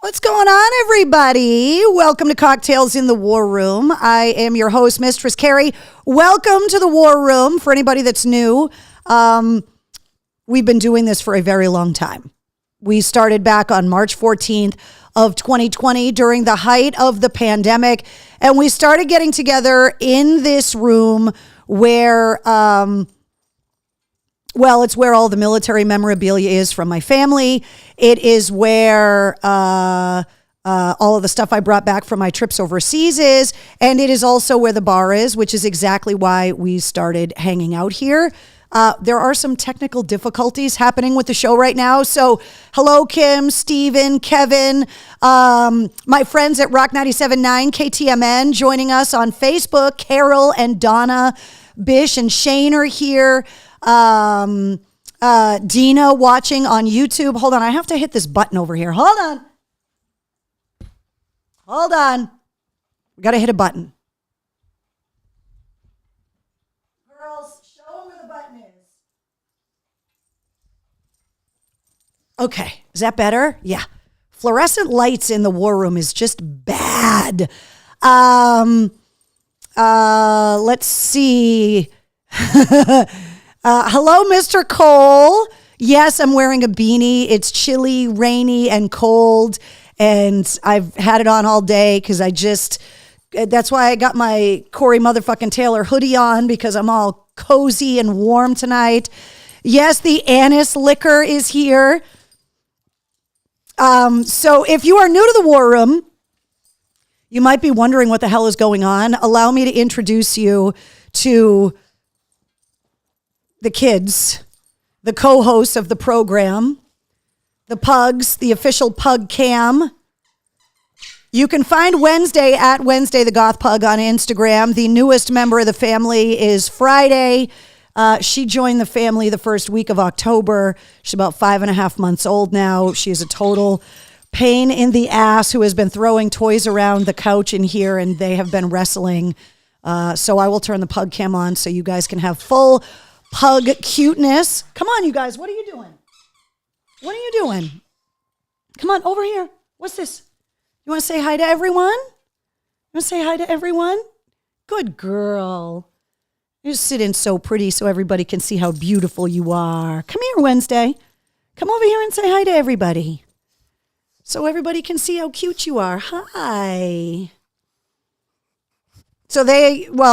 What's going on, everybody? Welcome to Cocktails in the War Room. I am your host, Mistress Carrie. Welcome to the War Room. For anybody that's new, we've been doing this for a very long time. We started back on March 14th of 2020 during the height of the pandemic, and we started getting together in this room where, it's where all the military memorabilia is from my family. It is where all of the stuff I brought back from my trips overseas is, and it is also where the bar is, which is exactly why we started hanging out here. There are some technical difficulties happening with the show right now. So hello, Kim, Steven, Kevin, my friends at Rock 97.9 KTMN joining us on Facebook. Carol and Donna, Bish and Shane are here. Dina watching on YouTube. Hold on, I have to hit this button over here. Hold on. We got to hit a button. Girls, show them where the button is. Okay, is that better? Yeah. Fluorescent lights in the war room is just bad. Let's see. Hello, Mr. Cole. Yes, I'm wearing a beanie. It's chilly, rainy, and cold, and I've had it on all day because that's why I got my Corey motherfucking Taylor hoodie on, because I'm all cozy and warm tonight. Yes, the anise liquor is here. So if you are new to the War Room, you might be wondering what the hell is going on. Allow me to introduce you to the kids, the co-hosts of the program, the pugs, the official pug cam. You can find Wednesday at Wednesday the Goth Pug on Instagram. The newest member of the family is Friday. She joined the family the first week of October. She's about 5.5 months old now. She is a total pain in the ass who has been throwing toys around the couch in here, and they have been wrestling. So I will turn the pug cam on so you guys can have full pug cuteness. Come on, you guys. What are you doing? What are you doing? Come on, over here. What's this? You want to say hi to everyone? You want to say hi to everyone? Good girl. You just sit in so pretty so everybody can see how beautiful you are. Come here, Wednesday. Come over here and say hi to everybody so everybody can see how cute you are. Hi. So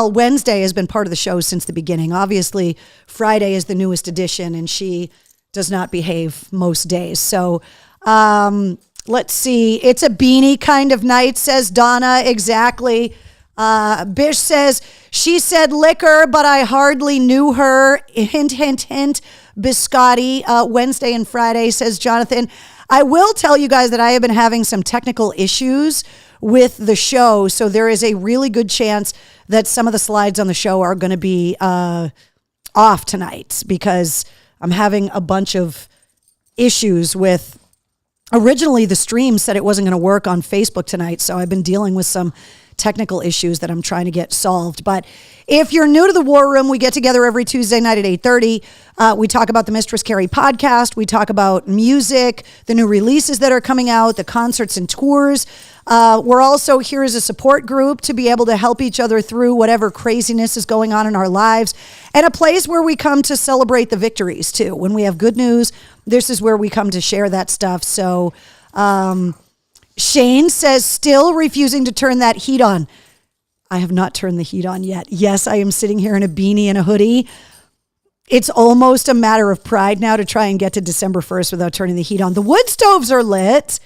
Wednesday has been part of the show since the beginning. Obviously, Friday is the newest edition, and she does not behave most days. So let's see. It's a beanie kind of night, says Donna. Exactly. Bish says, she said liquor, but I hardly knew her. Hint, hint, hint. Biscotti, Wednesday and Friday, says Jonathan. I will tell you guys that I have been having some technical issues with the show, so there is a really good chance that some of the slides on the show are going to be off tonight, because I'm having a bunch of issues with. Originally, the stream said it wasn't going to work on Facebook tonight, so I've been dealing with some technical issues that I'm trying to get solved. But if you're new to the War Room, we get together every Tuesday night at 8:30. We talk about the Mistress Carrie podcast. We talk about music, the new releases that are coming out, the concerts and tours. We're also here as a support group to be able to help each other through whatever craziness is going on in our lives, and a place where we come to celebrate the victories too. When we have good news, this is where we come to share that stuff. So Shane says, still refusing to turn that heat on. I have not turned the heat on yet. Yes, I am sitting here in a beanie and a hoodie. It's almost a matter of pride now to try and get to December 1st without turning the heat on. The wood stoves are lit,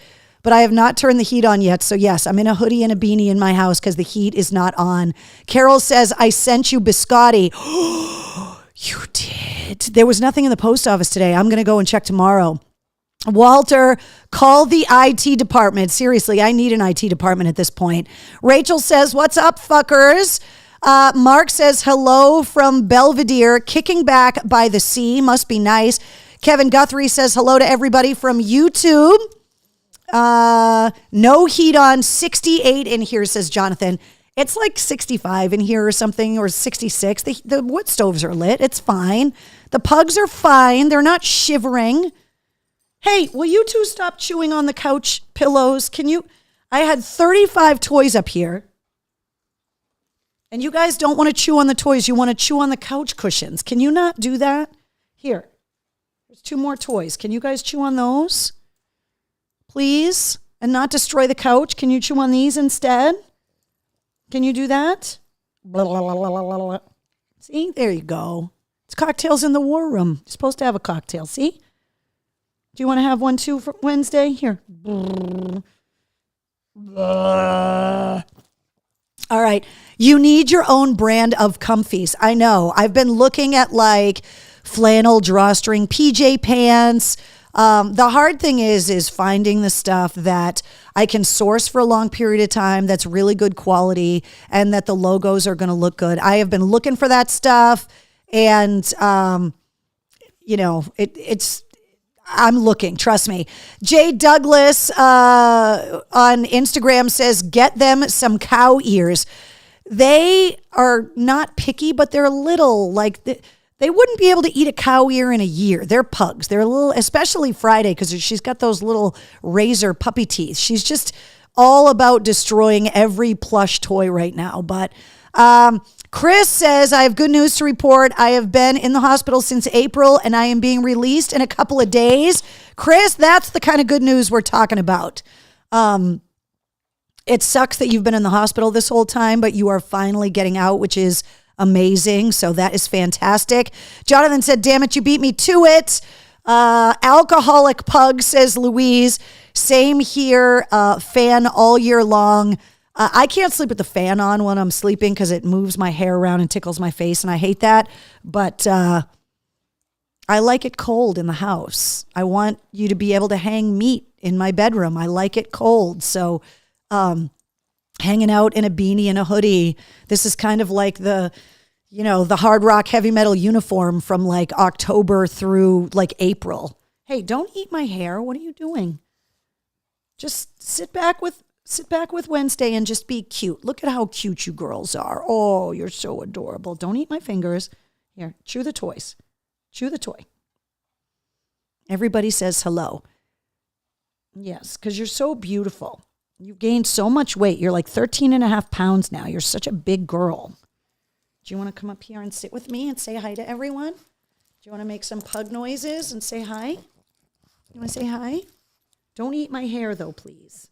but I have not turned the heat on yet. So yes, I'm in a hoodie and a beanie in my house because the heat is not on. Carol says, I sent you biscotti. You did. There was nothing in the post office today. I'm going to go and check tomorrow. Walter, call the IT department. Seriously, I need an IT department at this point. Rachel says, what's up, fuckers? Mark says, hello from Belvedere, kicking back by the sea. Must be nice. Kevin Guthrie says, hello to everybody from YouTube. No heat on, 68 in here, says Jonathan. It's like 65 in here or something, or 66. The wood stoves are lit. It's fine. The pugs are fine. They're not shivering. Hey, will you two stop chewing on the couch pillows? Can you? I had 35 toys up here. And you guys don't want to chew on the toys. You want to chew on the couch cushions. Can you not do that? Here. There's 2 more toys. Can you guys chew on those? Please? And not destroy the couch. Can you chew on these instead? Can you do that? Blah, blah, blah, blah, blah, blah. See? There you go. It's cocktails in the war room. You're supposed to have a cocktail. See? Do you want to have one too for Wednesday? Here. All right. You need your own brand of comfies. I know. I've been looking at like flannel drawstring PJ pants. The hard thing is finding the stuff that I can source for a long period of time that's really good quality and that the logos are going to look good. I have been looking for that stuff and, I'm looking, trust me. Jay Douglas on Instagram says, get them some cow ears. They are not picky, but they're little. Like they wouldn't be able to eat a cow ear in a year. They're pugs. They're a little, especially Friday, because she's got those little razor puppy teeth. She's just all about destroying every plush toy right now. But Chris says, I have good news to report. I have been in the hospital since April and I am being released in a couple of days. Chris, that's the kind of good news we're talking about. It sucks that you've been in the hospital this whole time, but you are finally getting out, which is amazing. So that is fantastic. Jonathan said, damn it, you beat me to it. Alcoholic pug, says Louise. Same here. Fan all year long. I can't sleep with the fan on when I'm sleeping because it moves my hair around and tickles my face, and I hate that. But I like it cold in the house. I want you to be able to hang meat in my bedroom. I like it cold. So hanging out in a beanie and a hoodie, this is kind of like the hard rock heavy metal uniform from like October through like April. Hey, don't eat my hair. What are you doing? Just sit back with Wednesday and just be cute. Look at how cute you girls are. Oh, you're so adorable. Don't eat my fingers. Here, chew the toys. Chew the toy. Everybody says hello. Yes, because you're so beautiful. You've gained so much weight. You're like 13 and a half pounds now. You're such a big girl. Do you want to come up here and sit with me and say hi to everyone? Do you want to make some pug noises and say hi? You want to say hi? Don't eat my hair though, please.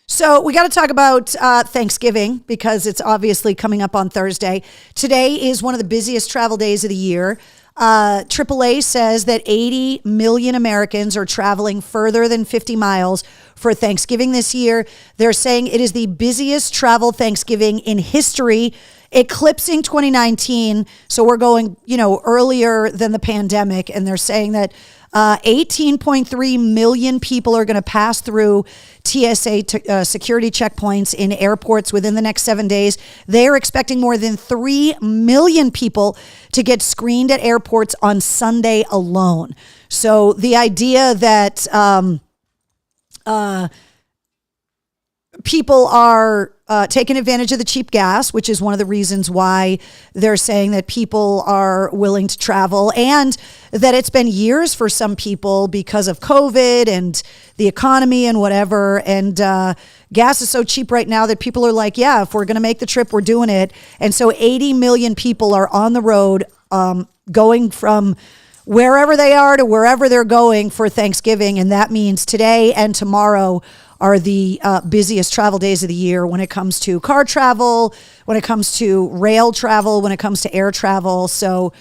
So we got to talk about Thanksgiving because it's obviously coming up on Thursday. Today is one of the busiest travel days of the year. AAA says that 80 million Americans are traveling further than 50 miles for Thanksgiving this year. They're saying it is the busiest travel Thanksgiving in history, eclipsing 2019. So we're going, earlier than the pandemic. And they're saying that 18.3 million people are going to pass through TSA security checkpoints in airports within the next 7 days. They're expecting more than 3 million people to get screened at airports on Sunday alone. So the idea that people are taking advantage of the cheap gas, which is one of the reasons why they're saying that people are willing to travel, and that it's been years for some people because of COVID and the economy and whatever. And gas is so cheap right now that people are like, yeah, if we're going to make the trip, we're doing it. And so 80 million people are on the road going from wherever they are to wherever they're going for Thanksgiving. And that means today and tomorrow are the busiest travel days of the year when it comes to car travel, when it comes to rail travel, when it comes to air travel. So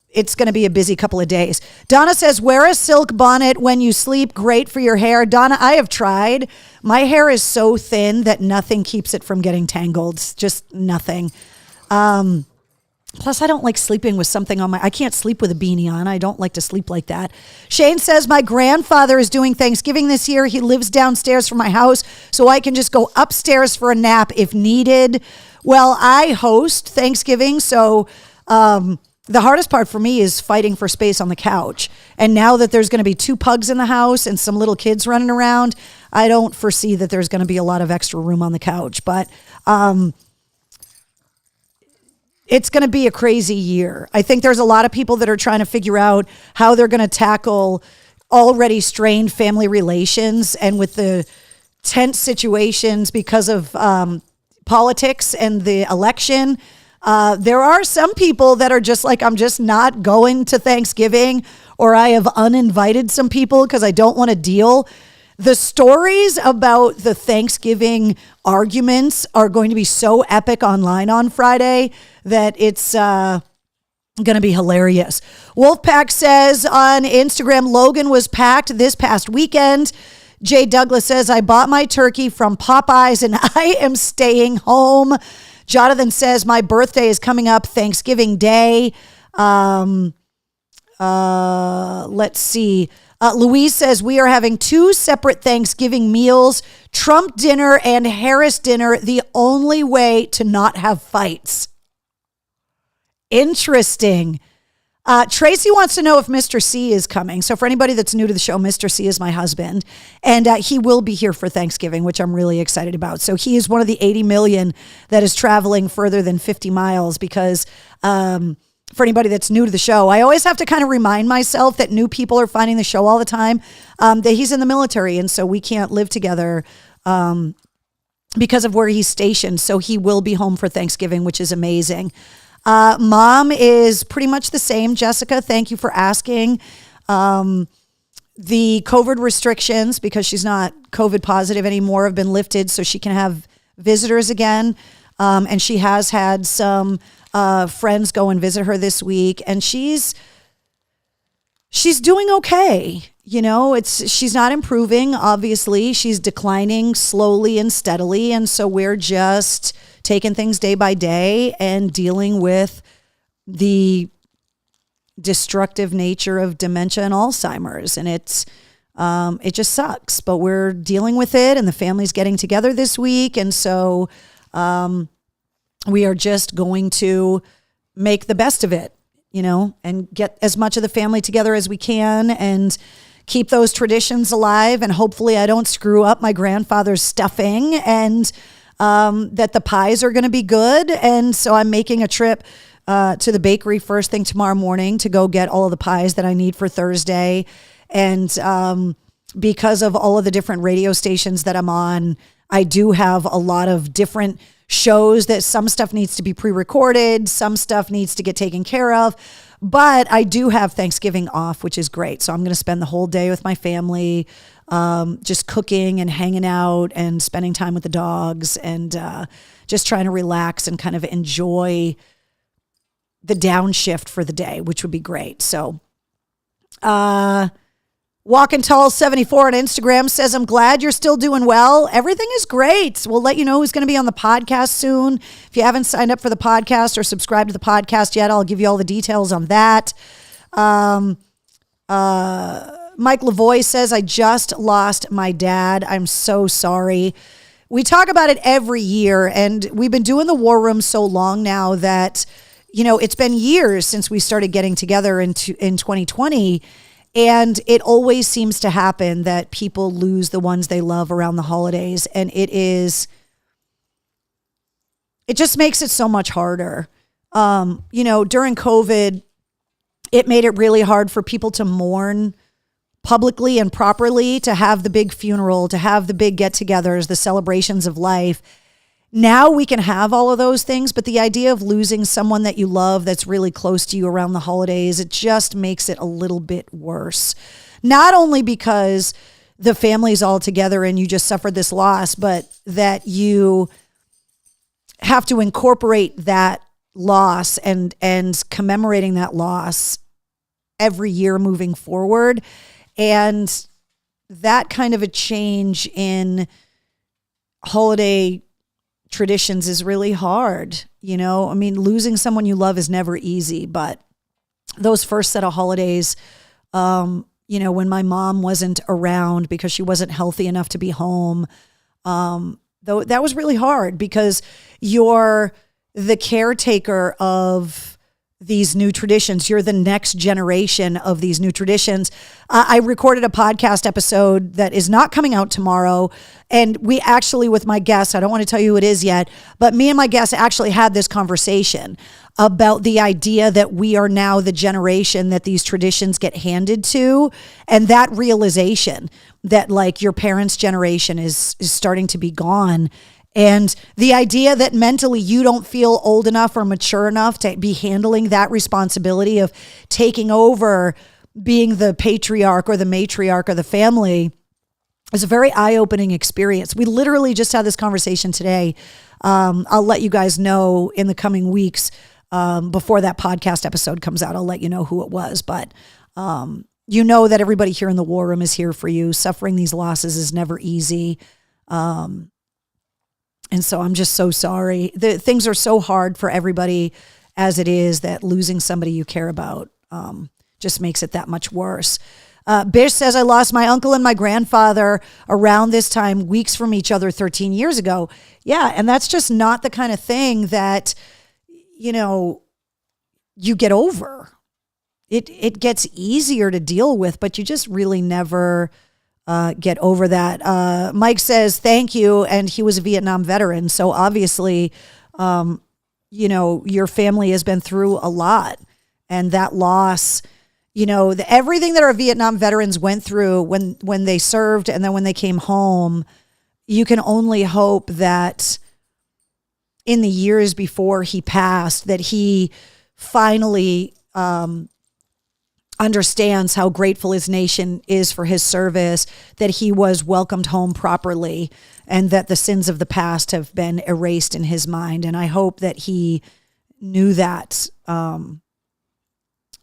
it's going to be a busy couple of days. Donna says, wear a silk bonnet when you sleep. Great for your hair. Donna, I have tried. My hair is so thin that nothing keeps it from getting tangled. Just nothing. Plus, I don't like sleeping with something on I can't sleep with a beanie on. I don't like to sleep like that. Shane says, my grandfather is doing Thanksgiving this year. He lives downstairs from my house, so I can just go upstairs for a nap if needed. Well, I host Thanksgiving, so the hardest part for me is fighting for space on the couch. And now that there's going to be 2 pugs in the house and some little kids running around, I don't foresee that there's going to be a lot of extra room on the couch. But it's going to be a crazy year. I think there's a lot of people that are trying to figure out how they're going to tackle already strained family relations, and with the tense situations because of politics and the election. There are some people that are just like, I'm just not going to Thanksgiving, or I have uninvited some people because I don't want to deal. The stories about the Thanksgiving arguments are going to be so epic online on Friday that it's going to be hilarious. Wolfpack says on Instagram, Logan was packed this past weekend. Jay Douglas says, I bought my turkey from Popeyes and I am staying home. Jonathan says, my birthday is coming up Thanksgiving Day. Let's see. Louise says, we are having 2 separate Thanksgiving meals, Trump dinner and Harris dinner, the only way to not have fights. Interesting. Tracy wants to know if Mr. C is coming. So for anybody that's new to the show, Mr. C is my husband, and he will be here for Thanksgiving, which I'm really excited about. So he is one of the 80 million that is traveling further than 50 miles because for anybody that's new to the show, I always have to kind of remind myself that new people are finding the show all the time, that he's in the military, and so we can't live together because of where he's stationed. So he will be home for Thanksgiving, which is amazing. Mom is pretty much the same. Jessica, thank you for asking. The COVID restrictions, because she's not COVID positive anymore, have been lifted so she can have visitors again. And she has had some friends go and visit her this week, and she's doing okay. You know, she's not improving. Obviously, she's declining slowly and steadily. And so we're just taking things day by day and dealing with the destructive nature of dementia and Alzheimer's. And it just sucks, but we're dealing with it, and the family's getting together this week. And so we are just going to make the best of it, you know, and get as much of the family together as we can and keep those traditions alive. And hopefully I don't screw up my grandfather's stuffing, and that the pies are going to be good. And so I'm making a trip to the bakery first thing tomorrow morning to go get all of the pies that I need for Thursday. And because of all of the different radio stations that I'm on, I do have a lot of different shows that some stuff needs to be pre-recorded, some stuff needs to get taken care of. But I do have Thanksgiving off, which is great. So I'm going to spend the whole day with my family, just cooking and hanging out and spending time with the dogs, and just trying to relax and kind of enjoy the downshift for the day, which would be great. So Walking Tall 74 on Instagram says, I'm glad you're still doing well. Everything is great. We'll let you know who's going to be on the podcast soon. If you haven't signed up for the podcast or subscribed to the podcast yet, I'll give you all the details on that. Mike Lavoie says, I just lost my dad. I'm so sorry. We talk about it every year, and we've been doing the War Room so long now that, you know, it's been years since we started getting together in 2020. And it always seems to happen that people lose the ones they love around the holidays. And it just makes it so much harder. You know, during COVID, it made it really hard for people to mourn publicly and properly, to have the big funeral, to have the big get-togethers, the celebrations of life. Now we can have all of those things, but the idea of losing someone that you love that's really close to you around the holidays, it just makes it a little bit worse. Not only because the family's all together and you just suffered this loss, but that you have to incorporate that loss and commemorating that loss every year moving forward. And that kind of a change in holiday traditions is really hard. You know, I mean, losing someone you love is never easy, but those first set of holidays, you know, when my mom wasn't around because she wasn't healthy enough to be home, though that was really hard because you're the caretaker of these new traditions. You're the next generation of these new traditions. I recorded a podcast episode that is not coming out tomorrow. And we actually, with my guest, I don't want to tell you who it is yet, but me and my guest actually had this conversation about the idea that we are now the generation that these traditions get handed to. And that realization that like your parents' generation is starting to be gone. And the idea that mentally you don't feel old enough or mature enough to be handling that responsibility of taking over being the patriarch or the matriarch of the family is a very eye-opening experience. We literally just had this conversation today. I'll let you guys know in the coming weeks before that podcast episode comes out. I'll let you know who it was. But you know that everybody here in the War Room is here for you. Suffering these losses is never easy. And so I'm just so sorry. Things are so hard for everybody as it is, that losing somebody you care about just makes it that much worse. Bish says, I lost my uncle and my grandfather around this time, weeks from each other 13 years ago. Yeah, and that's just not the kind of thing that, you know, you get over. It gets easier to deal with, but you just really never get over that. Mike says, thank you. And he was a Vietnam veteran. So obviously, you know, your family has been through a lot, and that loss, you know, everything that our Vietnam veterans went through when they served and then when they came home, you can only hope that in the years before he passed, that he finally, understands how grateful his nation is for his service, that he was welcomed home properly, and that the sins of the past have been erased in his mind. And I hope that he knew that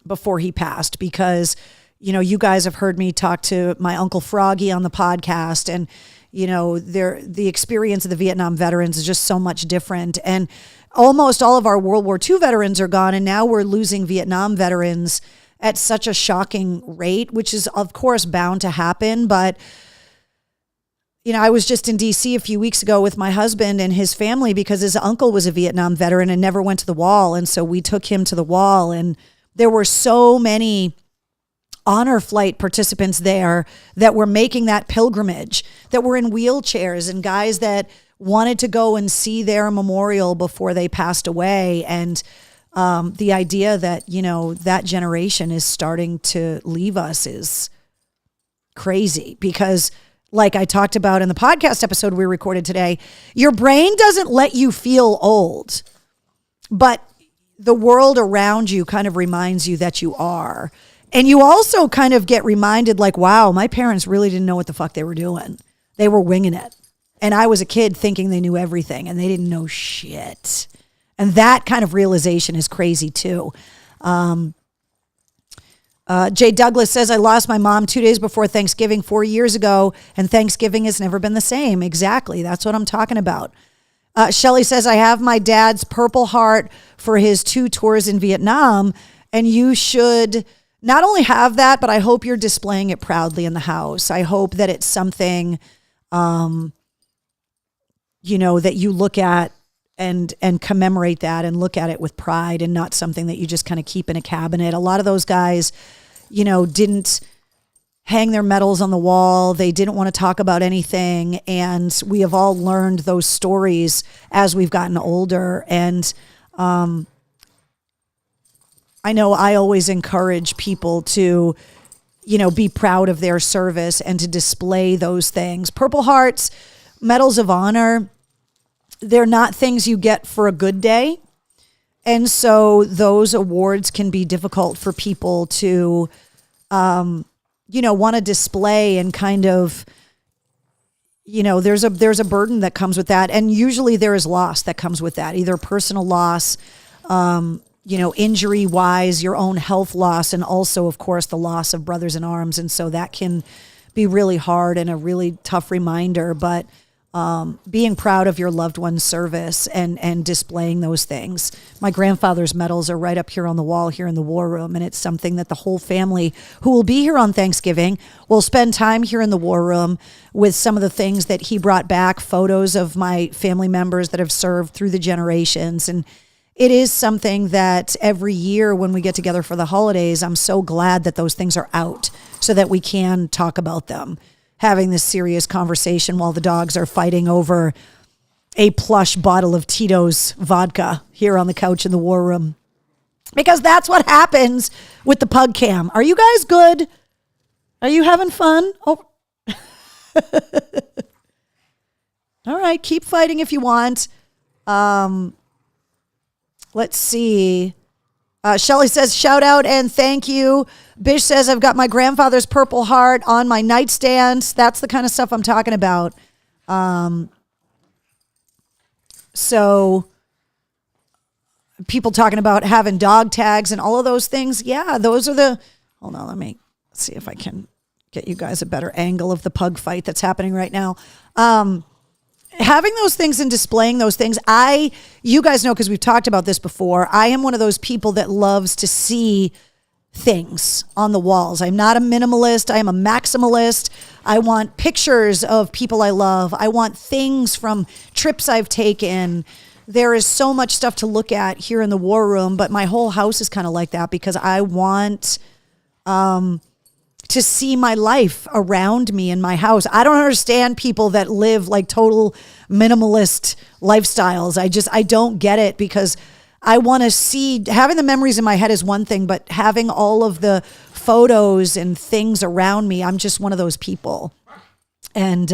before he passed, because, you know, you guys have heard me talk to my Uncle Froggy on the podcast, and, you know, the experience of the Vietnam veterans is just so much different. And almost all of our World War II veterans are gone, and now we're losing Vietnam veterans at such a shocking rate, which is, of course, bound to happen. But, you know, I was just in DC a few weeks ago with my husband and his family because his uncle was a Vietnam veteran and never went to the wall. And so we took him to the wall, and there were so many honor flight participants there that were making that pilgrimage, that were in wheelchairs, and guys that wanted to go and see their memorial before they passed away. And the idea that, you know, that generation is starting to leave us is crazy, because like I talked about in the podcast episode we recorded today, your brain doesn't let you feel old, but the world around you kind of reminds you that you are. And you also kind of get reminded like, wow, my parents really didn't know what the fuck they were doing. They were winging it. And I was a kid thinking they knew everything, and they didn't know shit. And that kind of realization is crazy too. Jay Douglas says, I lost my mom 2 days before Thanksgiving 4 years ago, and Thanksgiving has never been the same. Exactly. That's what I'm talking about. Shelly says, I have my dad's Purple Heart for his 2 tours in Vietnam, and you should not only have that, but I hope you're displaying it proudly in the house. I hope that it's something, you know, that you look at and commemorate that and look at it with pride, and not something that you just kind of keep in a cabinet. A lot of those guys, you know, didn't hang their medals on the wall. They didn't want to talk about anything. And we have all learned those stories as we've gotten older. And I know I always encourage people to, you know, be proud of their service and to display those things. Purple Hearts, Medals of Honor, they're not things you get for a good day. And so those awards can be difficult for people to, you know, want to display, and kind of, you know, there's a burden that comes with that. And usually there is loss that comes with that, either personal loss, you know, injury wise, your own health loss, and also, of course, the loss of brothers in arms. And so that can be really hard and a really tough reminder. But being proud of your loved one's service and displaying those things. My grandfather's medals are right up here on the wall here in the War Room, and it's something that the whole family who will be here on Thanksgiving will spend time here in the War Room with some of the things that he brought back, photos of my family members that have served through the generations. And it is something that every year when we get together for the holidays, I'm so glad that those things are out so that we can talk about them, having this serious conversation while the dogs are fighting over a plush bottle of Tito's vodka here on the couch in the war room. Because that's what happens with the pug cam. Are you guys good? Are you having fun? Oh. All right, keep fighting if you want. Let's see. Shelly says, shout out and thank you. Bish says, I've got my grandfather's Purple Heart on my nightstand. That's the kind of stuff I'm talking about. So people talking about having dog tags and all of those things. Yeah, those are the, hold on, let me see if I can get you guys a better angle of the pug fight that's happening right now. Having those things and displaying those things, you guys know, because we've talked about this before, I am one of those people that loves to see things on the walls. I'm not a minimalist. I am a maximalist. I want pictures of people I love. I want things from trips I've taken. There is so much stuff to look at here in the war room, but my whole house is kind of like that because I want to see my life around me in my house. I don't understand people that live like total minimalist lifestyles. I don't get it because I want to see, having the memories in my head is one thing, but having all of the photos and things around me, I'm just one of those people. And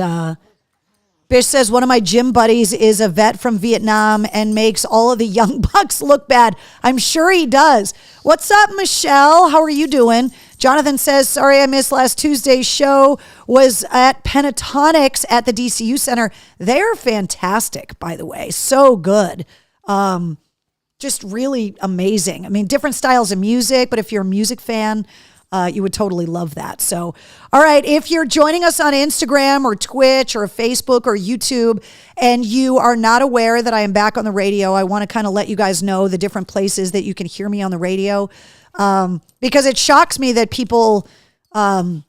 Bish says, one of my gym buddies is a vet from Vietnam and makes all of the young bucks look bad. I'm sure he does. What's up, Michelle? How are you doing? Jonathan says, sorry I missed last Tuesday's show. Was at Pentatonics at the DCU Center. They're fantastic, by the way. So good. Just really amazing. I mean, different styles of music, but if you're a music fan, you would totally love that. So, all right, if you're joining us on Instagram or Twitch or Facebook or YouTube and you are not aware that I am back on the radio, I want to kind of let you guys know the different places that you can hear me on the radio, because it shocks me that people don't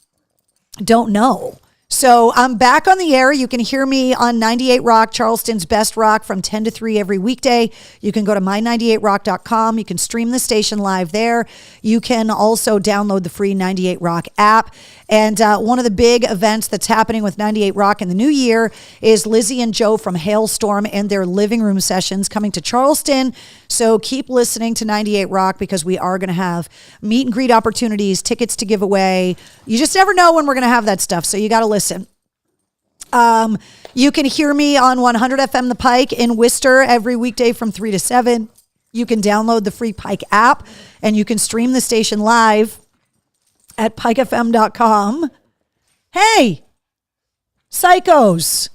know. So I'm back on the air. You can hear me on 98 Rock, Charleston's best rock, from 10 to 3 every weekday. You can go to my98rock.com. You can stream the station live there. You can also download the free 98 Rock app. And one of the big events that's happening with 98 Rock in the new year is Lizzie and Joe from Hailstorm and their living room sessions coming to Charleston. So keep listening to 98 Rock because we are going to have meet and greet opportunities, tickets to give away. You just never know when we're going to have that stuff. So you got to listen. You can hear me on 100 FM The Pike in Worcester every weekday from 3 to 7. You can download the free Pike app and you can stream the station live at pikefm.com. Hey, psychos.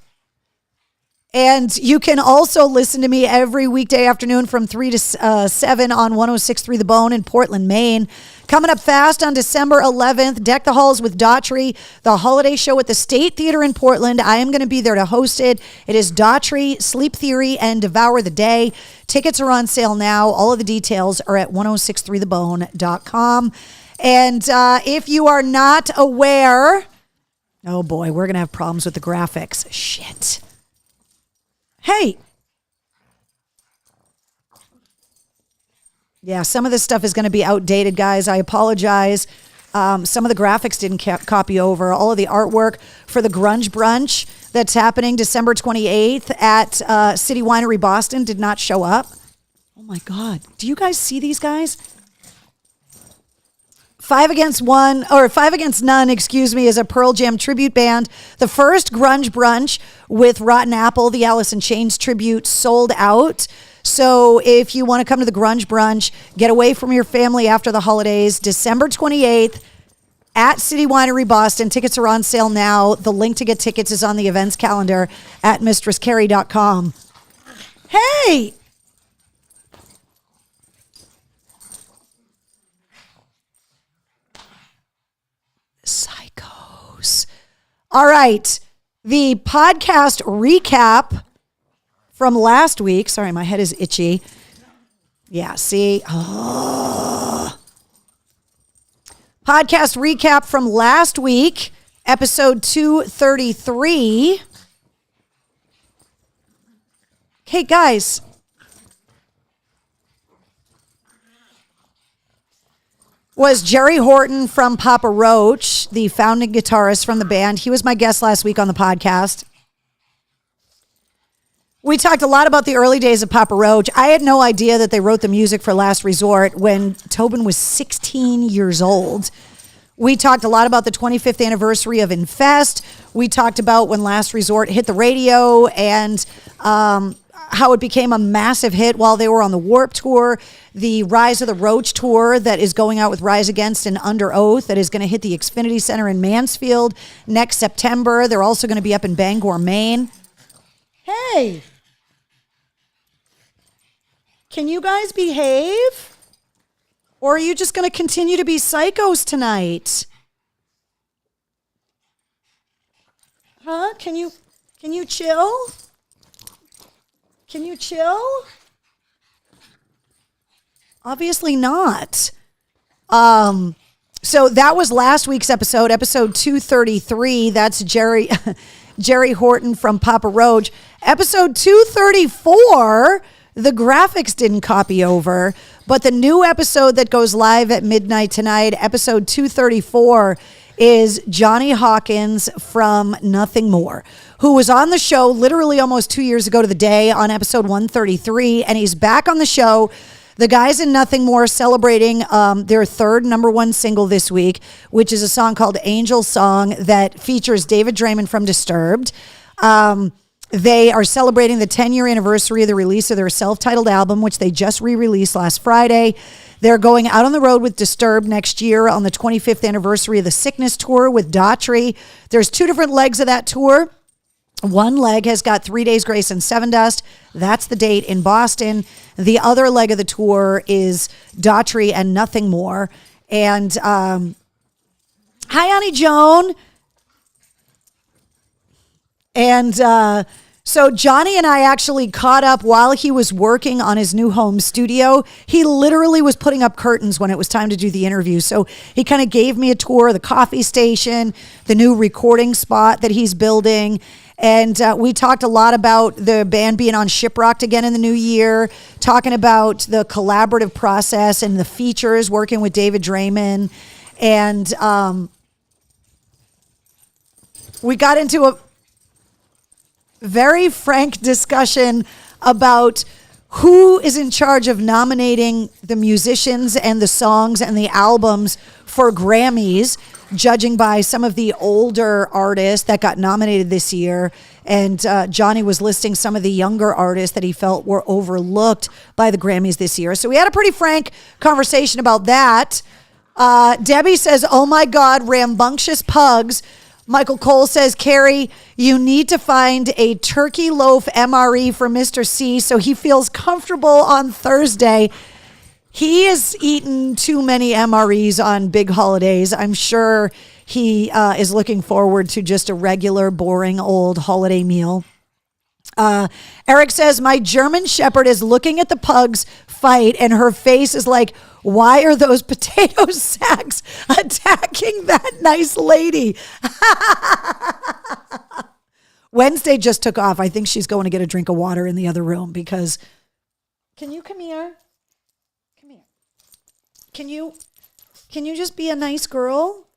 And you can also listen to me every weekday afternoon from 3 to 7 on 106.3 The Bone in Portland, Maine. Coming up fast on December 11th, Deck the Halls with Daughtry, the holiday show at the State Theater in Portland. I am going to be there to host it. It is Daughtry, Sleep Theory, and Devour the Day. Tickets are on sale now. All of the details are at 1063thebone.com. And if you are not aware, oh boy, we're going to have problems with the graphics. Shit. Hey. Yeah, some of this stuff is going to be outdated, guys. I apologize. Some of the graphics didn't copy over. All of the artwork for the Grunge Brunch that's happening December 28th at City Winery Boston did not show up. Oh my God. Do you guys see these guys? 5 Against None, is a Pearl Jam tribute band. The first Grunge Brunch with Rotten Apple, the Alice in Chains tribute, sold out. So if you want to come to the Grunge Brunch, get away from your family after the holidays, December 28th at City Winery Boston. Tickets are on sale now. The link to get tickets is on the events calendar at mistresscarrie.com. Hey! Psychos. All right. The podcast recap from last week. Sorry, my head is itchy. Yeah, see? Oh. Podcast recap from last week, episode 233. Okay, guys. was Jerry Horton from Papa Roach, the founding guitarist from the band. He was my guest last week on the podcast. We talked a lot about the early days of Papa Roach. I had no idea that they wrote the music for Last Resort when Tobin was 16 years old. We talked a lot about the 25th anniversary of Infest. We talked about when Last Resort hit the radio and how it became a massive hit while they were on the Warp Tour, the Rise of the Roach Tour that is going out with Rise Against and Under Oath that is going to hit the Xfinity Center in Mansfield next September. They're also going to be up in Bangor, Maine. Hey! Can you guys behave? Or are you just going to continue to be psychos tonight? Huh? Can you chill? Can you chill? Obviously not. So that was last week's episode 233. That's Jerry Horton from Papa Roach. Episode 234, the graphics didn't copy over, but the new episode that goes live at midnight tonight, episode 234, is Johnny Hawkins from Nothing More, who was on the show literally almost 2 years ago to the day on episode 133, and he's back on the show. The guys in Nothing More celebrating their third number one single this week, which is a song called Angel Song that features David Draymond from Disturbed. They are celebrating the 10-year anniversary of the release of their self-titled album, which they just re-released last Friday. They're going out on the road with Disturbed next year on the 25th anniversary of the Sickness Tour with Daughtry. There's two different legs of that tour. One leg has got 3 Days Grace and Sevendust. That's the date in Boston. The other leg of the tour is Daughtry and Nothing More. And hi, Annie Joan. And so Johnny and I actually caught up while he was working on his new home studio. He literally was putting up curtains when it was time to do the interview. So he kind of gave me a tour of the coffee station, the new recording spot that he's building. And we talked a lot about the band being on Shiprocked again in the new year, talking about the collaborative process and the features, working with David Draymond. And we got into a very frank discussion about who is in charge of nominating the musicians and the songs and the albums for Grammys, judging by some of the older artists that got nominated this year. And Johnny was listing some of the younger artists that he felt were overlooked by the Grammys this year. So we had a pretty frank conversation about that. Debbie says, oh my God, rambunctious pugs. Michael Cole says, Carrie, you need to find a turkey loaf MRE for Mr. C so he feels comfortable on Thursday. He has eaten too many MREs on big holidays. I'm sure he is looking forward to just a regular, boring, old holiday meal. Eric says, my German Shepherd is looking at the pugs fight and her face is like, why are those potato sacks attacking that nice lady? Wednesday just took off. I think she's going to get a drink of water in the other room because, can you come here? Come here. Can you just be a nice girl?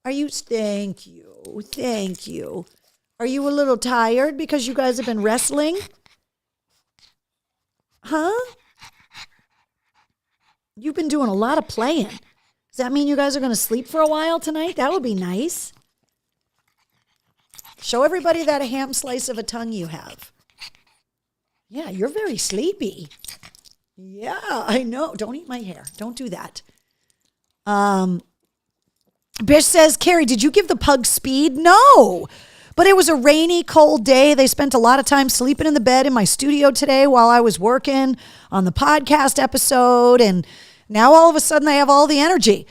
Thank you. Are you a little tired because you guys have been wrestling? Huh? You've been doing a lot of playing. Does that mean you guys are going to sleep for a while tonight? That would be nice. Show everybody that ham slice of a tongue you have. Yeah, you're very sleepy. Yeah, I know. Don't eat my hair. Don't do that. Bish says, Carrie, did you give the pug speed? No. But it was a rainy, cold day. They spent a lot of time sleeping in the bed in my studio today while I was working on the podcast episode. And now all of a sudden they have all the energy.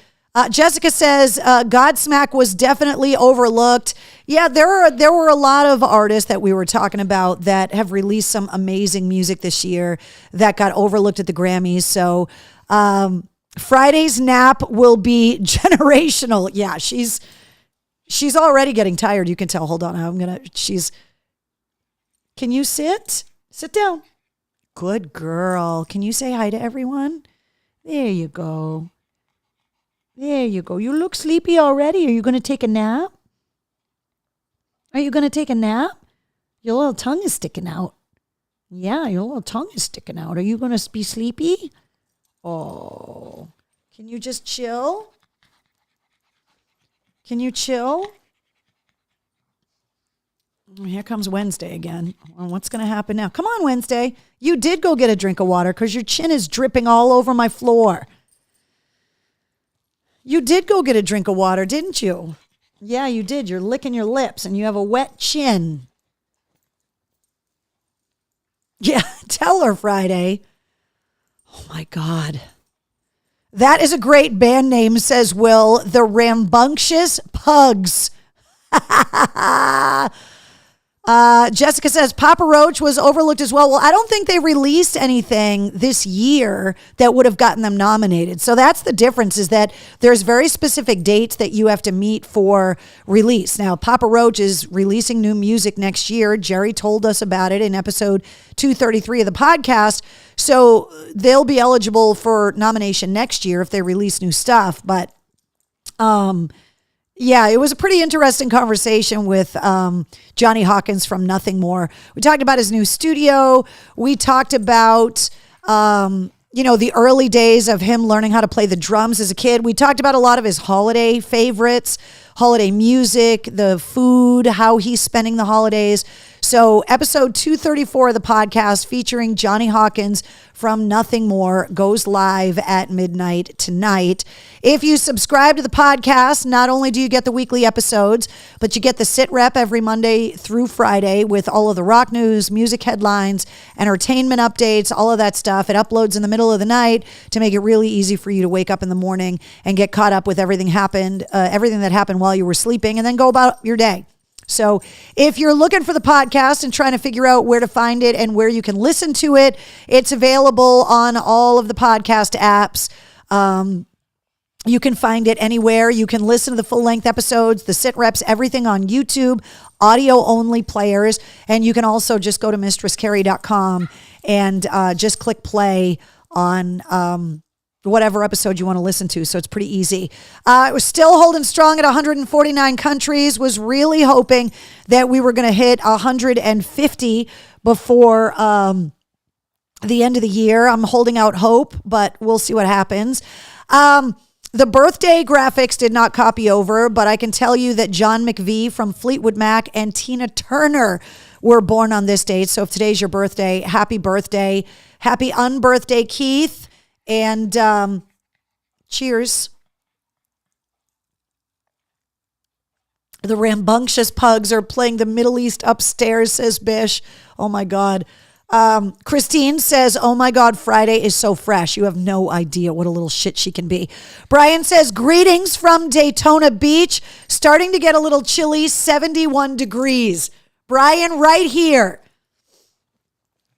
Jessica says, Godsmack was definitely overlooked. Yeah, there were a lot of artists that we were talking about that have released some amazing music this year that got overlooked at the Grammys. So Friday's nap will be generational. Yeah, she's already getting tired. You can tell. Hold on. Can you sit? Sit down. Good girl. Can you say hi to everyone? There you go. There you go. You look sleepy already. Are you going to take a nap? Are you going to take a nap? Your little tongue is sticking out. Yeah, your little tongue is sticking out. Are you going to be sleepy? Oh, can you just chill? Can you chill? Here comes Wednesday again. Well, what's going to happen now? Come on, Wednesday. You did go get a drink of water because your chin is dripping all over my floor. You did go get a drink of water, didn't you? Yeah, you did. You're licking your lips and you have a wet chin. Yeah, tell her, Friday. Oh, my God. That is a great band name, says Will. The Rambunctious Pugs. Jessica says Papa Roach was overlooked as well. Well, I don't think they released anything this year that would have gotten them nominated. So that's the difference, is that there's very specific dates that you have to meet for release. Now, Papa Roach is releasing new music next year. Jerry told us about it in episode 233 of the podcast. So they'll be eligible for nomination next year if they release new stuff. But, yeah, it was a pretty interesting conversation with Johnny Hawkins from Nothing More. We talked about his new studio. We talked about, the early days of him learning how to play the drums as a kid. We talked about a lot of his holiday favorites, holiday music, the food, how he's spending the holidays. So episode 234 of the podcast featuring Johnny Hawkins from Nothing More goes live at midnight tonight. If you subscribe to the podcast, not only do you get the weekly episodes, but you get the sit rep every Monday through Friday with all of the rock news, music headlines, entertainment updates, all of that stuff. It uploads in the middle of the night to make it really easy for you to wake up in the morning and get caught up with everything that happened while you were sleeping, and then go about your day. So if you're looking for the podcast and trying to figure out where to find it and where you can listen to it, it's available on all of the podcast apps. You can find it anywhere. You can listen to the full-length episodes, the sit reps, everything on YouTube, audio-only players. And you can also just go to mistresscarrie.com and just click play on whatever episode you want to listen to. So it's pretty easy. It was still holding strong at 149 countries. Was really hoping that we were going to hit 150 before the end of the year. I'm holding out hope, but we'll see what happens. The birthday graphics did not copy over, but I can tell you that John McVie from Fleetwood Mac and Tina Turner were born on this date. So if today's your birthday, happy birthday. Happy unbirthday, Keith. And cheers. The Rambunctious Pugs are playing the Middle East upstairs, says Bish. Oh, my God. Christine says, oh, my God, Friday is so fresh. You have no idea what a little shit she can be. Brian says, greetings from Daytona Beach. Starting to get a little chilly, 71 degrees. Brian, right here.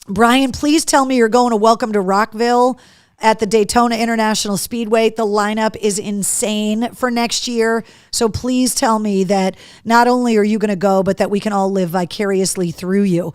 Brian, please tell me you're going to Welcome to Rockville at the Daytona International Speedway. The lineup is insane for next year. So please tell me that not only are you going to go, but that we can all live vicariously through you.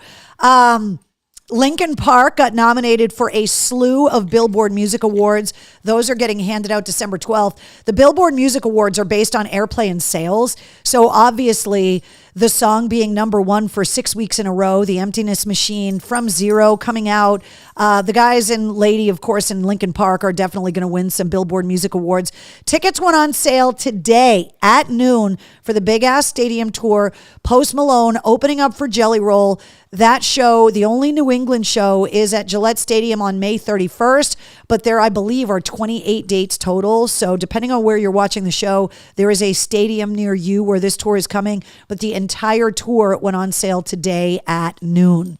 Linkin Park got nominated for a slew of Billboard Music Awards. Those are getting handed out December 12th. The Billboard Music Awards are based on airplay and sales. So obviously the song being number one for 6 weeks in a row, The Emptiness Machine, From Zero coming out. The guys and lady, of course, in Linkin Park are definitely going to win some Billboard Music Awards. Tickets went on sale today at noon for the Big Ass Stadium Tour. Post Malone opening up for Jelly Roll. That show, the only New England show, is at Gillette Stadium on May 31st, but there, I believe, are 28 dates total. So depending on where you're watching the show, there is a stadium near you where this tour is coming, but the entire tour went on sale today at noon.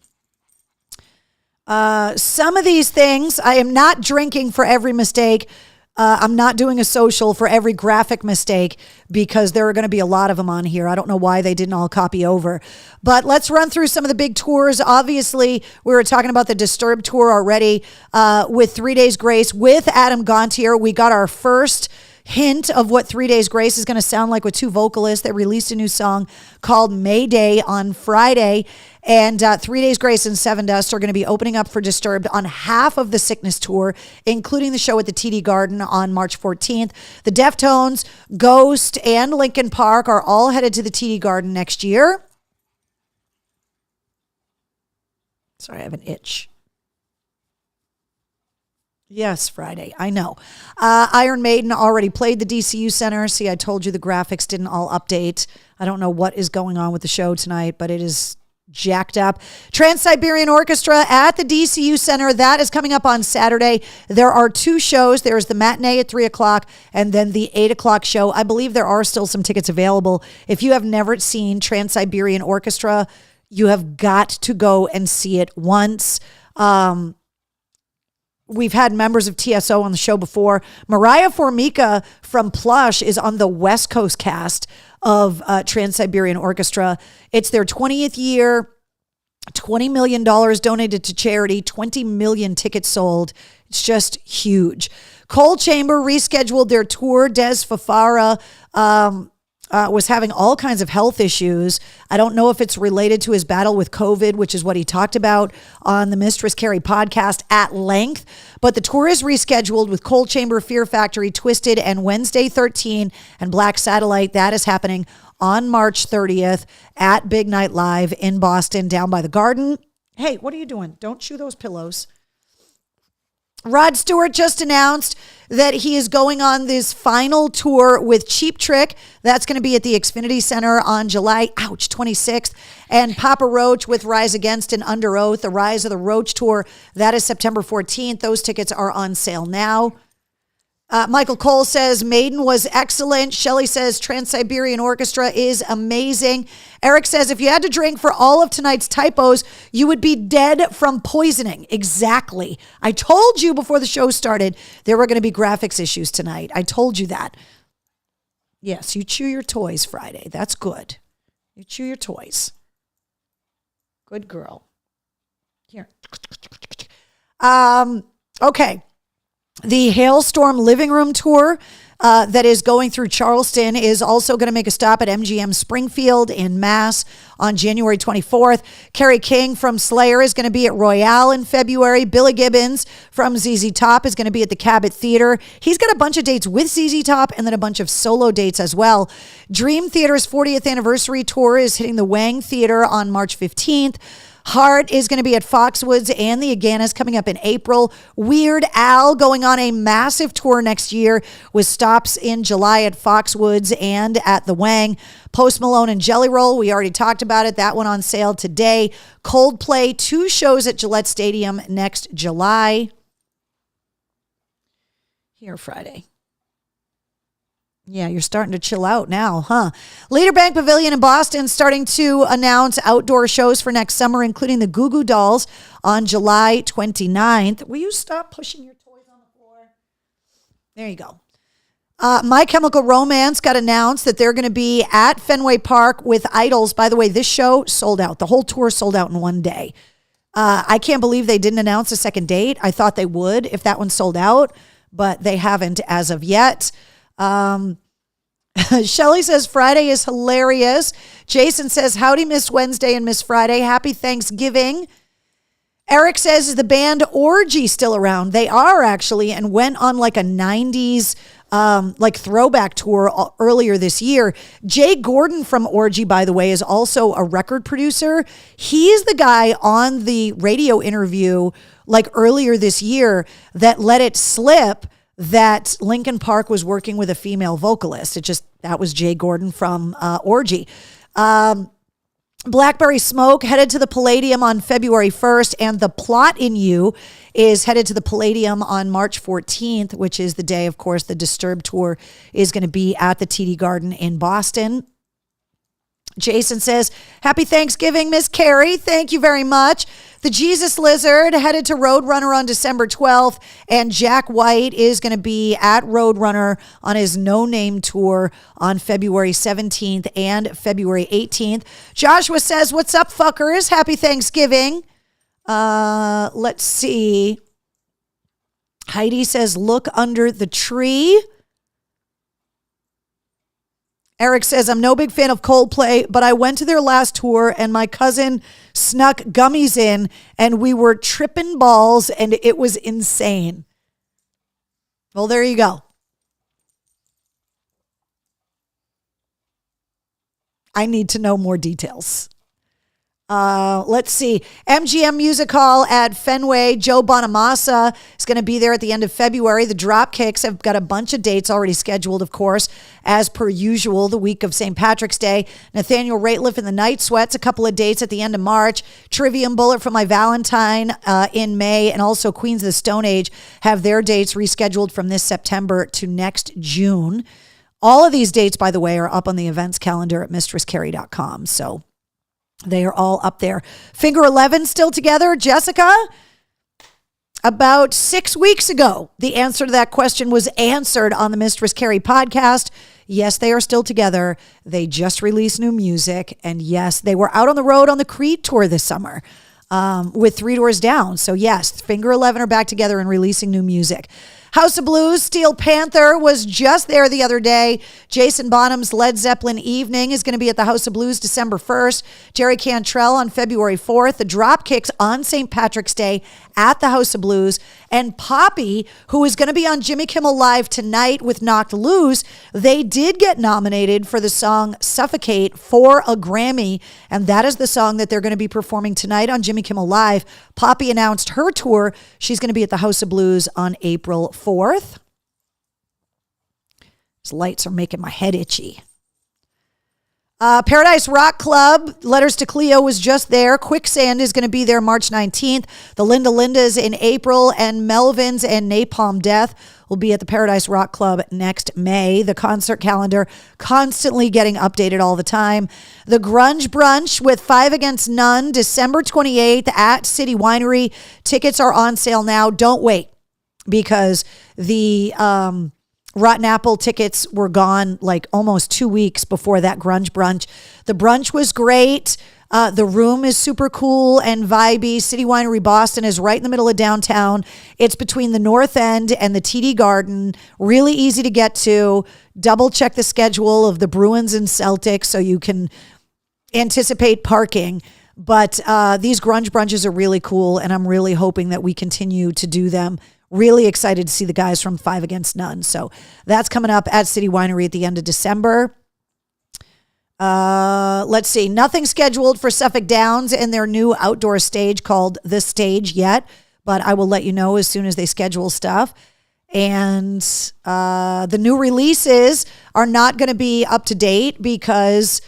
Some of these things, I am not drinking for every mistake. I'm not doing a social for every graphic mistake because there are going to be a lot of them on here. I don't know why they didn't all copy over. But let's run through some of the big tours. Obviously, we were talking about the Disturbed tour already with 3 Days Grace with Adam Gontier. We got our first hint of what 3 Days Grace is going to sound like with two vocalists. They released a new song called Mayday on Friday. And 3 Days Grace and Seven Dust are going to be opening up for Disturbed on half of the Sickness tour, including the show at the TD Garden on March 14th. The Deftones, Ghost, and Linkin Park are all headed to the TD Garden next year. Sorry, I have an itch. Yes, Friday. I know. Iron Maiden already played the DCU Center. See, I told you the graphics didn't all update. I don't know what is going on with the show tonight, but it is jacked up. Trans-Siberian Orchestra at the DCU Center. That is coming up on Saturday. There are 2 shows. There's the matinee at 3 o'clock and then the 8 o'clock show. I believe there are still some tickets available. If you have never seen Trans-Siberian Orchestra, you have got to go and see it once. We've had members of TSO on the show before. Mariah Formica from Plush is on the West Coast cast of Trans-Siberian Orchestra. It's their 20th year, $20 million donated to charity, 20 million tickets sold. It's just huge. Coal Chamber rescheduled their tour. Des Fafara was having all kinds of health issues. I don't know if it's related to his battle with COVID, which is what he talked about on the Mistress Carrie podcast at length. But the tour is rescheduled with Coal Chamber, Fear Factory, Twisted, and Wednesday 13 and Black Satellite. That is happening on March 30th at Big Night Live in Boston, down by the Garden. Hey, what are you doing? Don't chew those pillows. Rod Stewart just announced that he is going on this final tour with Cheap Trick. That's going to be at the Xfinity Center on July 26th. And Papa Roach with Rise Against and Under Oath, the Rise of the Roach Tour. That is September 14th. Those tickets are on sale now. Michael Cole says Maiden was excellent. Shelley says Trans-Siberian Orchestra is amazing. Eric says if you had to drink for all of tonight's typos, you would be dead from poisoning. Exactly. I told you before the show started there were going to be graphics issues tonight. I told you that. Yes, you chew your toys Friday. That's good. You chew your toys. Good girl. Here. Okay. The Hailstorm Living Room Tour that is going through Charleston is also going to make a stop at MGM Springfield in Mass on January 24th. Kerry King from Slayer is going to be at Royale in February. Billy Gibbons from ZZ Top is going to be at the Cabot Theater. He's got a bunch of dates with ZZ Top and then a bunch of solo dates as well. Dream Theater's 40th anniversary tour is hitting the Wang Theater on March 15th. Heart is going to be at Foxwoods and the Aganis coming up in April. Weird Al going on a massive tour next year with stops in July at Foxwoods and at the Wang. Post Malone and Jelly Roll, we already talked about it. That one on sale today. Coldplay, 2 shows at Gillette Stadium next July. Here Friday. Yeah, you're starting to chill out now, huh? Leaderbank Pavilion in Boston starting to announce outdoor shows for next summer, including the Goo Goo Dolls on July 29th. Will you stop pushing your toys on the floor? There you go. My Chemical Romance got announced that they're going to be at Fenway Park with Idols. By the way, this show sold out. The whole tour sold out in one day. I can't believe they didn't announce a second date. I thought they would if that one sold out, but they haven't as of yet. Shelly says Friday is hilarious. Jason says howdy Miss Wednesday and Miss Friday. Happy Thanksgiving. Eric says is the band Orgy still around? They are actually, and went on like a 90s like throwback tour earlier this year. Jay Gordon from Orgy, by the way, is also a record producer. He's the guy on the radio interview like earlier this year that let it slip that Linkin Park was working with a female vocalist. That was Jay Gordon from Orgy. Blackberry Smoke headed to the Palladium on February 1st, and The Plot in You is headed to the Palladium on March 14th, which is the day, of course, the Disturbed tour is going to be at the TD Garden in Boston. Jason says, happy Thanksgiving, Miss Carrie. Thank you very much. The Jesus Lizard headed to Roadrunner on December 12th, and Jack White is going to be at Roadrunner on his No Name tour on February 17th and February 18th. Joshua says, what's up, fuckers? Happy Thanksgiving. Let's see. Heidi says, look under the tree. Eric says, I'm no big fan of Coldplay, but I went to their last tour and my cousin snuck gummies in and we were tripping balls and it was insane. Well, there you go. I need to know more details. Let's see. MGM Music Hall at Fenway. Joe Bonamassa is going to be there at the end of February. The Dropkicks have got a bunch of dates already scheduled, of course, as per usual, the week of St. Patrick's Day. Nathaniel Rateliff and the Night Sweats, a couple of dates at the end of March. Trivium Bullet for My Valentine in May, and also Queens of the Stone Age have their dates rescheduled from this September to next June. All of these dates, by the way, are up on the events calendar at mistresscarrie.com. So they are all up there. Finger 11 still together. Jessica, about 6 weeks ago, the answer to that question was answered on the Mistress Carrie podcast. Yes, they are still together. They just released new music. And yes, they were out on the road on the Creed tour this summer with Three Doors Down. So yes, Finger 11 are back together and releasing new music. House of Blues, Steel Panther was just there the other day. Jason Bonham's Led Zeppelin Evening is going to be at the House of Blues December 1st. Jerry Cantrell on February 4th. The Dropkicks on St. Patrick's Day at the House of Blues. And Poppy, who is going to be on Jimmy Kimmel Live tonight with Knocked Loose, they did get nominated for the song Suffocate for a Grammy. And that is the song that they're going to be performing tonight on Jimmy Kimmel Live. Poppy announced her tour. She's going to be at the House of Blues on April 4th. These lights are making my head itchy. Paradise Rock Club, Letters to Cleo was just there. Quicksand is going to be there March 19th. The Linda Lindas in April, and Melvins and Napalm Death will be at the Paradise Rock Club next May. The concert calendar constantly getting updated all the time. The Grunge Brunch with Five Against None, December 28th at City Winery. Tickets are on sale now. Don't wait, because the Rotten Apple tickets were gone like almost 2 weeks before that Grunge Brunch. The brunch was great. The room is super cool and vibey. City Winery Boston is right in the middle of downtown. It's between the North End and the TD Garden. Really easy to get to. Double check the schedule of the Bruins and Celtics so you can anticipate parking. But these Grunge Brunches are really cool, and I'm really hoping that we continue to do them. Really excited to see the guys from Five Against None. So that's coming up at City Winery at the end of December. Let's see. Nothing scheduled for Suffolk Downs and their new outdoor stage called The Stage yet, but I will let you know as soon as they schedule stuff. And the new releases are not going to be up to date because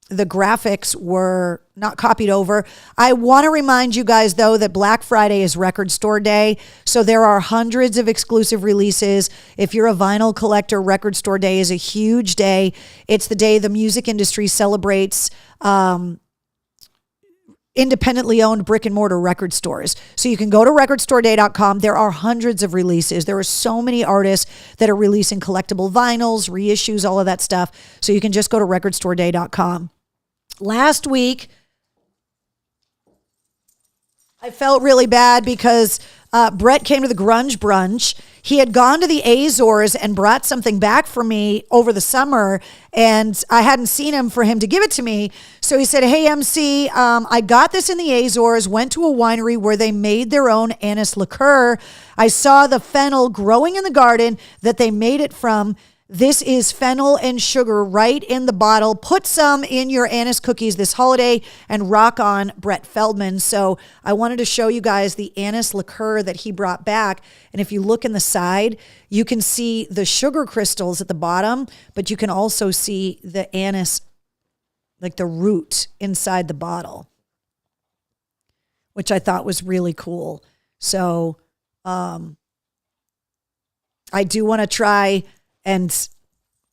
the graphics were not copied over. I want to remind you guys, though, that Black Friday is Record Store Day. So there are hundreds of exclusive releases. If you're a vinyl collector, Record Store Day is a huge day. It's the day the music industry celebrates independently owned brick and mortar record stores. So you can go to recordstoreday.com. There are hundreds of releases. There are so many artists that are releasing collectible vinyls, reissues, all of that stuff. So you can just go to recordstoreday.com. Last week, I felt really bad because Brett came to the Grunge Brunch. He had gone to the Azores and brought something back for me over the summer, and I hadn't seen him for him to give it to me. So he said, hey, MC, I got this in the Azores, went to a winery where they made their own anise liqueur. I saw the fennel growing in the garden that they made it from. This is fennel and sugar right in the bottle. Put some in your anise cookies this holiday and rock on, Brett Feldman. So I wanted to show you guys the anise liqueur that he brought back. And if you look in the side, you can see the sugar crystals at the bottom, but you can also see the anise, like the root inside the bottle, which I thought was really cool. So I do want to try and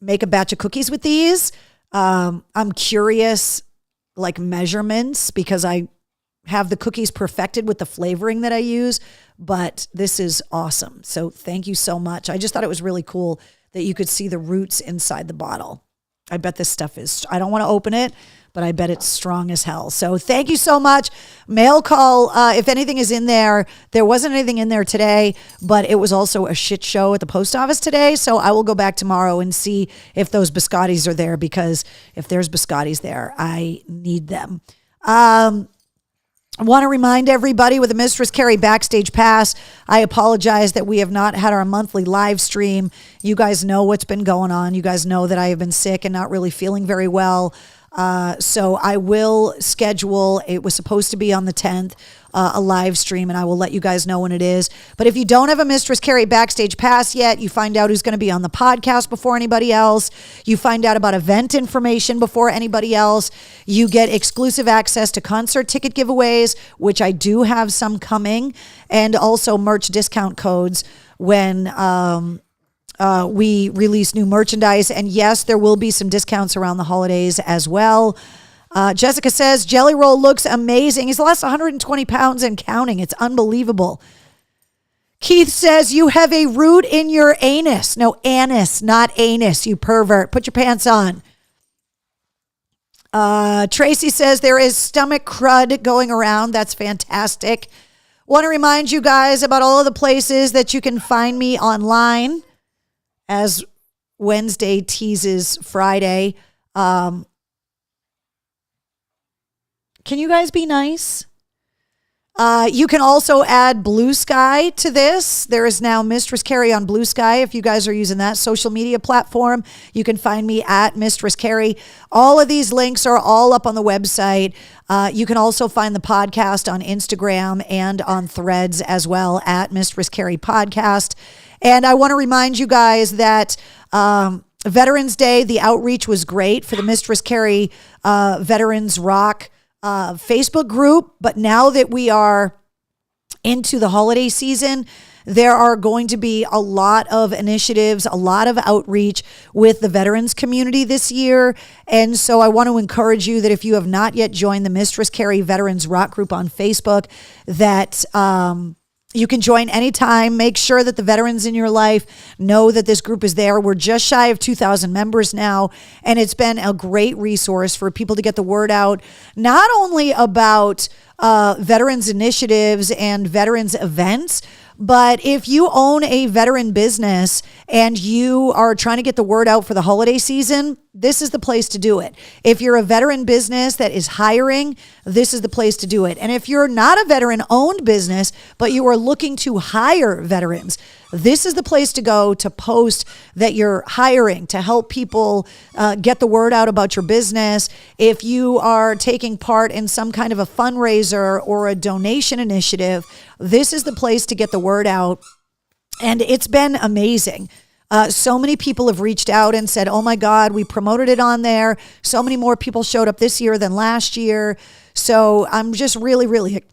make a batch of cookies with these. I'm curious, like measurements, because I have the cookies perfected with the flavoring that I use, but this is awesome. So thank you so much. I just thought it was really cool that you could see the roots inside the bottle. I bet this stuff is, I don't want to open it, but I bet it's strong as hell. So thank you so much. Mail call, if anything is in there. There wasn't anything in there today, but it was also a shit show at the post office today. So I will go back tomorrow and see if those biscottis are there, because if there's biscottis there, I need them. I want to remind everybody with the Mistress Carrie Backstage Pass, I apologize that we have not had our monthly live stream. You guys know what's been going on. You guys know that I have been sick and not really feeling very well. So I will schedule, it was supposed to be on the 10th, a live stream, and I will let you guys know when it is. But if you don't have a Mistress Carrie Backstage Pass yet, you find out who's going to be on the podcast before anybody else. You find out about event information before anybody else. You get exclusive access to concert ticket giveaways, which I do have some coming, and also merch discount codes when we release new merchandise. And yes, there will be some discounts around the holidays as well. Jessica says, Jelly Roll looks amazing. He's lost 120 pounds and counting. It's unbelievable. Keith says, you have a root in your anus. No, anus, not anus, you pervert. Put your pants on. Tracy says, there is stomach crud going around. That's fantastic. Want to remind you guys about all of the places that you can find me online, as Wednesday teases Friday. Can you guys be nice? You can also add Blue Sky to this. There is now Mistress Carrie on Blue Sky. If you guys are using that social media platform, you can find me at Mistress Carrie. All of these links are all up on the website. You can also find the podcast on Instagram and on Threads as well, at Mistress Carrie Podcast. And I want to remind you guys that Veterans Day, the outreach was great for the Mistress Carrie Veterans Rock Facebook group. But now that we are into the holiday season, there are going to be a lot of initiatives, a lot of outreach with the veterans community this year. And so I want to encourage you that if you have not yet joined the Mistress Carrie Veterans Rock group on Facebook, that you can join anytime. Make sure that the veterans in your life know that this group is there. We're just shy of 2,000 members now, and it's been a great resource for people to get the word out, not only about veterans initiatives and veterans events, but if you own a veteran business and you are trying to get the word out for the holiday season, this is the place to do it. If you're a veteran business that is hiring, this is the place to do it. And if you're not a veteran-owned business, but you are looking to hire veterans, this is the place to go to post that you're hiring, to help people get the word out about your business. If you are taking part in some kind of a fundraiser or a donation initiative, this is the place to get the word out. And it's been amazing. So many people have reached out and said, oh my God, we promoted it on there. So many more people showed up this year than last year. So I'm just really, really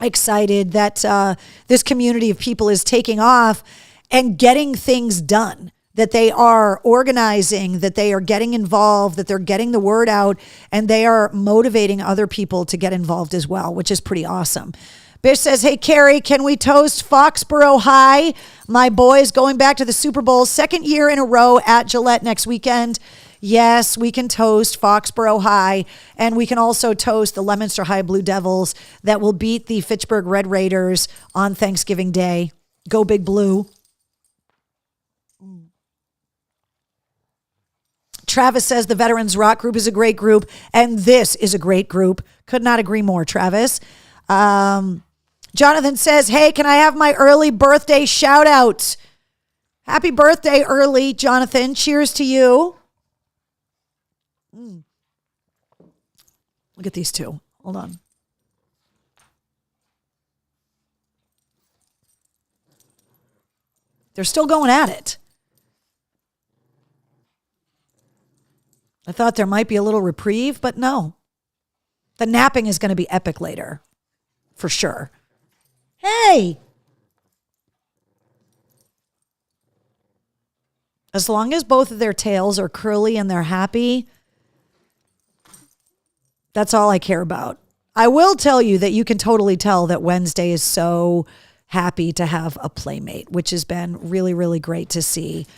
excited that this community of people is taking off and getting things done, that they are organizing, that they are getting involved, that they're getting the word out, and they are motivating other people to get involved as well, which is pretty awesome. Bish says, hey, Carrie, can we toast Foxborough High? My boys going back to the Super Bowl, second year in a row at Gillette next weekend. Yes, we can toast Foxborough High, and we can also toast the Leominster High Blue Devils that will beat the Fitchburg Red Raiders on Thanksgiving Day. Go Big Blue. Travis says the Veterans Rock Group is a great group, and this is a great group. Could not agree more, Travis. Jonathan says, hey, can I have my early birthday shout out? Happy birthday early, Jonathan. Cheers to you. Look at these two. Hold on. They're still going at it. I thought there might be a little reprieve, but no. The napping is going to be epic later, for sure. Hey! As long as both of their tails are curly and they're happy, that's all I care about. I will tell you that you can totally tell that Wednesday is so happy to have a playmate, which has been really, really great to see.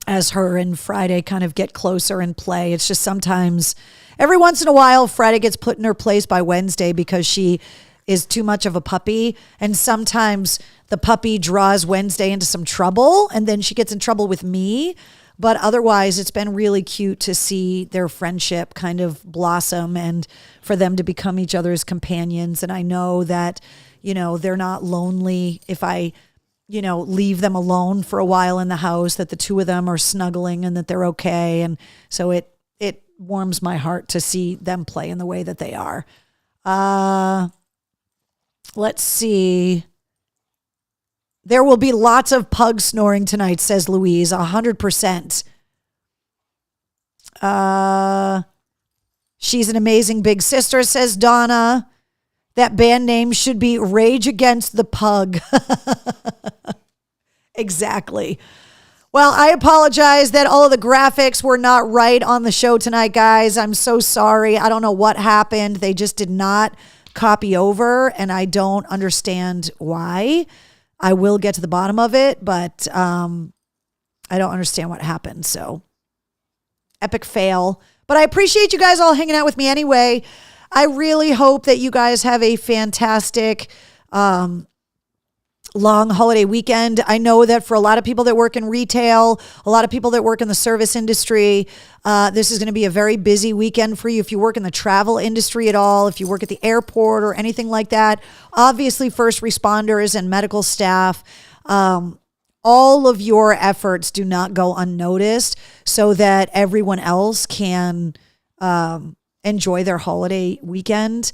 as her and Friday kind of get closer and play. It's just sometimes, every once in a while, Friday gets put in her place by Wednesday because she is too much of a puppy. And sometimes the puppy draws Wednesday into some trouble and then she gets in trouble with me. But otherwise, it's been really cute to see their friendship kind of blossom and for them to become each other's companions. And I know that, they're not lonely if I leave them alone for a while in the house, that the two of them are snuggling and that they're okay. And so it warms my heart to see them play in the way that they are. Let's see. There will be lots of pug snoring tonight, says Louise, 100%. She's an amazing big sister, says Donna. That band name should be Rage Against the Pug. Exactly. Well, I apologize that all of the graphics were not right on the show tonight, guys. I'm so sorry. I don't know what happened. They just did not copy over, and I don't understand why. I will get to the bottom of it, but I don't understand what happened. So, epic fail. But I appreciate you guys all hanging out with me anyway. I really hope that you guys have a fantastic long holiday weekend. I know that for a lot of people that work in retail, a lot of people that work in the service industry, this is going to be a very busy weekend for you. If you work in the travel industry at all, if you work at the airport or anything like that, obviously first responders and medical staff, all of your efforts do not go unnoticed so that everyone else can enjoy their holiday weekend.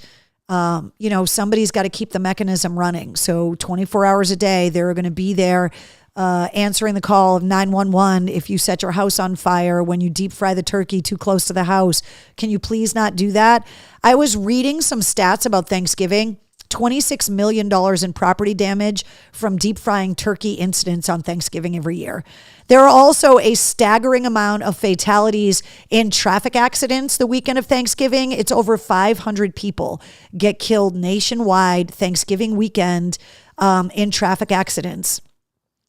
Somebody's got to keep the mechanism running. So 24 hours a day, they're going to be there answering the call of 911 if you set your house on fire, when you deep fry the turkey too close to the house. Can you please not do that? I was reading some stats about Thanksgiving. $26 million in property damage from deep frying turkey incidents on Thanksgiving every year. There are also a staggering amount of fatalities in traffic accidents the weekend of Thanksgiving. It's over 500 people get killed nationwide Thanksgiving weekend in traffic accidents.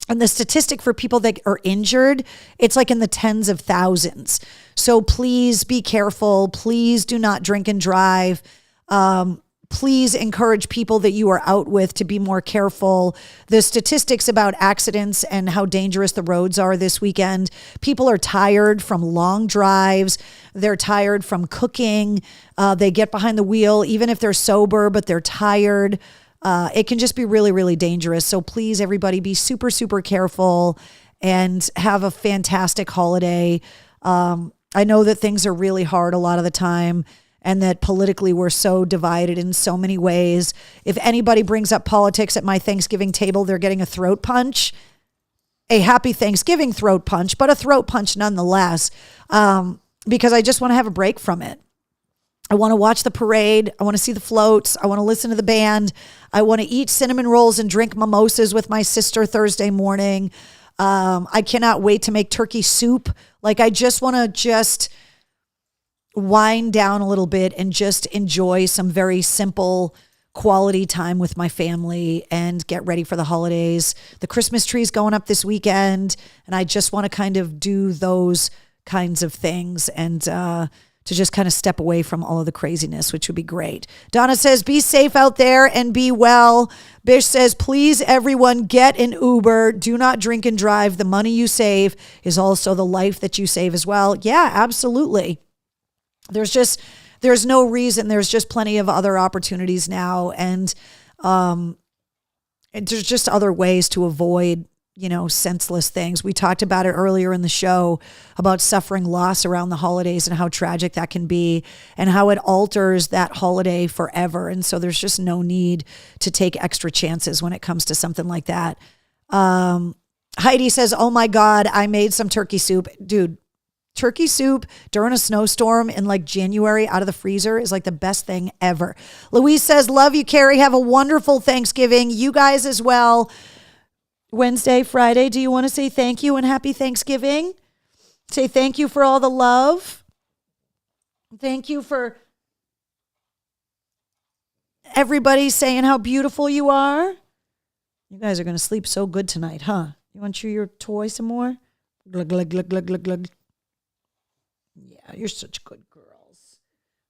And the statistic for people that are injured, it's like in the tens of thousands. So please be careful. Please do not drink and drive. Please encourage people that you are out with to be more careful. The statistics about accidents and how dangerous the roads are this weekend. People are tired from long drives. They're tired from cooking. They get behind the wheel, even if they're sober, but they're tired. It can just be really, really dangerous. So please, everybody, be super, super careful and have a fantastic holiday. I know that things are really hard a lot of the time, and that politically we're so divided in so many ways. If anybody brings up politics at my Thanksgiving table, they're getting a throat punch, a happy Thanksgiving throat punch, but a throat punch nonetheless, because I just want to have a break from it. I want to watch the parade. I want to see the floats. I want to listen to the band. I want to eat cinnamon rolls and drink mimosas with my sister Thursday morning. I cannot wait to make turkey soup. I just want to wind down a little bit and just enjoy some very simple quality time with my family and get ready for the holidays. The Christmas tree's going up this weekend, and I just want to kind of do those kinds of things and to just kind of step away from all of the craziness, which would be great. Donna says, be safe out there and be well. Bish says, please, everyone, get an Uber. Do not drink and drive. The money you save is also the life that you save as well. Yeah, absolutely. There's no reason. There's just plenty of other opportunities now. And there's just other ways to avoid, senseless things. We talked about it earlier in the show about suffering loss around the holidays and how tragic that can be and how it alters that holiday forever. And so there's just no need to take extra chances when it comes to something like that. Heidi says, oh my God, I made some turkey soup. Dude, turkey soup during a snowstorm in January out of the freezer is the best thing ever. Louise says, love you, Carrie. Have a wonderful Thanksgiving. You guys as well. Wednesday, Friday, do you want to say thank you and happy Thanksgiving? Say thank you for all the love. Thank you for everybody saying how beautiful you are. You guys are going to sleep so good tonight, huh? You want to chew your toy some more? Glug, glug, glug, glug, glug, glug. Yeah, you're such good girls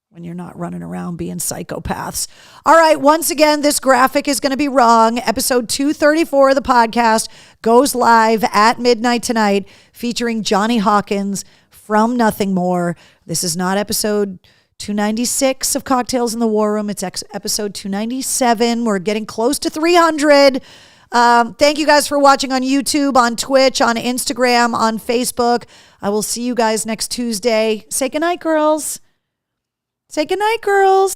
when you're not running around being psychopaths. All right, once again, this graphic is going to be wrong. Episode 234 of the podcast goes live at midnight tonight, featuring Johnny Hawkins from Nothing More. This is not episode 296 of Cocktails in the War Room. It's episode 297. We're getting close to 300. Thank you guys for watching on YouTube, on Twitch, on Instagram, on Facebook. I will see you guys next Tuesday. Say goodnight, girls. Say goodnight, girls.